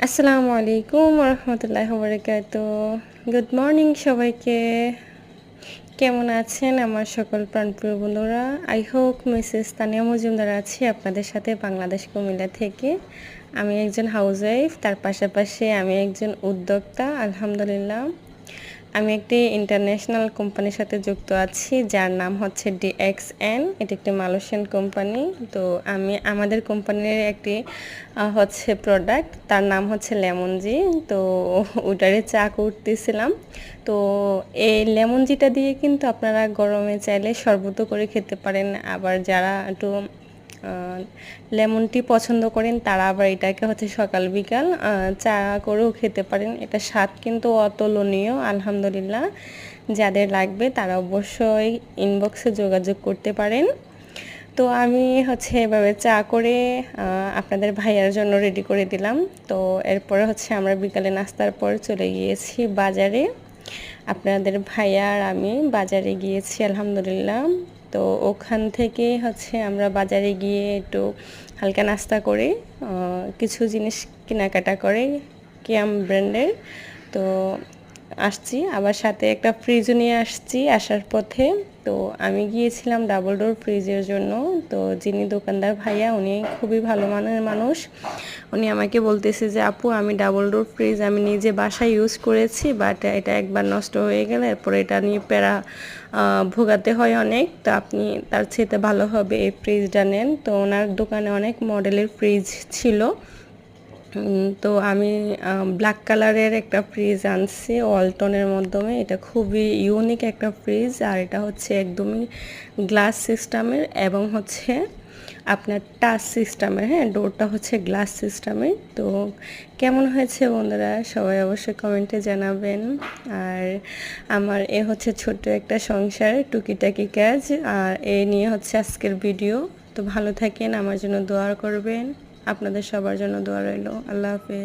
আসসালামু আলাইকুম রহমতুল্লাহি ওয়া বারাকাতুহু। গুড মর্নিং সবাইকে। কেমন আছেন আমার সকল প্রাণপ্রিয় বন্ধুরা? I hope Mrs Tania Majumdar আছি আপনাদের সাথে বাংলাদেশ কুমিল্লা থেকে। আমি একজন হাউসওয়াইফ, তার পাশাপাশি আমি একজন উদ্যোক্তা আলহামদুলিল্লাহ। আমি একটি ইন্টারন্যাশনাল কোম্পানির সাথে যুক্ত আছি যার নাম হচ্ছে DXN। এটি একটি মালয়েশিয়ান কোম্পানি। তো আমি আমাদের কোম্পানির একটি হচ্ছে প্রোডাক্ট, তার নাম হচ্ছে লেমন জি। তো ওটারে চা করতেছিলাম। তো এই লেমন জিটা দিয়ে কিন্তু আপনারা গরমে চাইলে শরবত করে খেতে পারেন, আবার যারা একটু লেমন টি পছন্দ করেন তারা আবার এটাকে হচ্ছে সকাল বিকাল চা করেও খেতে পারেন। এটা স্বাদ কিন্তু অতুলনীয় আলহামদুলিল্লাহ। যাদের লাগবে তারা অবশ্যই ইনবক্সে যোগাযোগ করতে পারেন। তো আমি হচ্ছে এভাবে চা করে আপনাদের ভাইয়ার জন্য রেডি করে দিলাম। তো এরপরে হচ্ছে আমরা বিকালে নাস্তার পর চলে গিয়েছি বাজারে। আপনাদের ভাইয়া আর আমি বাজারে গিয়েছি আলহামদুলিল্লাহ। তো ওখান থেকে হচ্ছে আমরা বাজারে গিয়ে একটু হালকা নাস্তা করে কিছু জিনিস কেনাকাটা করে কিয়াম ব্র্যান্ডের তো আসছি, আবার সাথে একটা ফ্রিজও নিয়ে আসছি আসার পথে। তো আমি গিয়েছিলাম ডাবল ডোর ফ্রিজের জন্য। তো যিনি দোকানদার ভাইয়া উনি খুবই ভালো মানের মানুষ। উনি আমাকে বলতেছে যে আপু, আমি ডাবল ডোর ফ্রিজ আমি নিজে বাসায় ইউজ করেছি, বাট এটা একবার নষ্ট হয়ে গেলে এরপর এটা নিয়ে প্যারা ভোগাতে হয় অনেক। তো আপনি তার চেয়ে ভালো হবে এই ফ্রিজটা নেন। তো ওনার দোকানে অনেক মডেলের ফ্রিজ ছিল। তো আমি ব্ল্যাক কালারের একটা ফ্রিজ আনছি ওয়ালটনের মাধ্যমে। এটা খুবই ইউনিক একটা ফ্রিজ, আর এটা হচ্ছে একদমই গ্লাস সিস্টেমের এবং হচ্ছে আপনার টাচ সিস্টেমের। হ্যাঁ, ডোরটা হচ্ছে গ্লাস সিস্টেমের। তো কেমন হয়েছে বন্ধুরা সবাই অবশ্যই কমেন্টে জানাবেন। আর আমার এ হচ্ছে ছোট্ট একটা সংসার, টুকিটাকি কাজ, আর এ নিয়ে হচ্ছে আজকের ভিডিও। তো ভালো থাকেন, আমার জন্য দোয়া করবেন, আপনাদের সবার জন্য দোয়া রইল। আল্লাহ হাফেজ।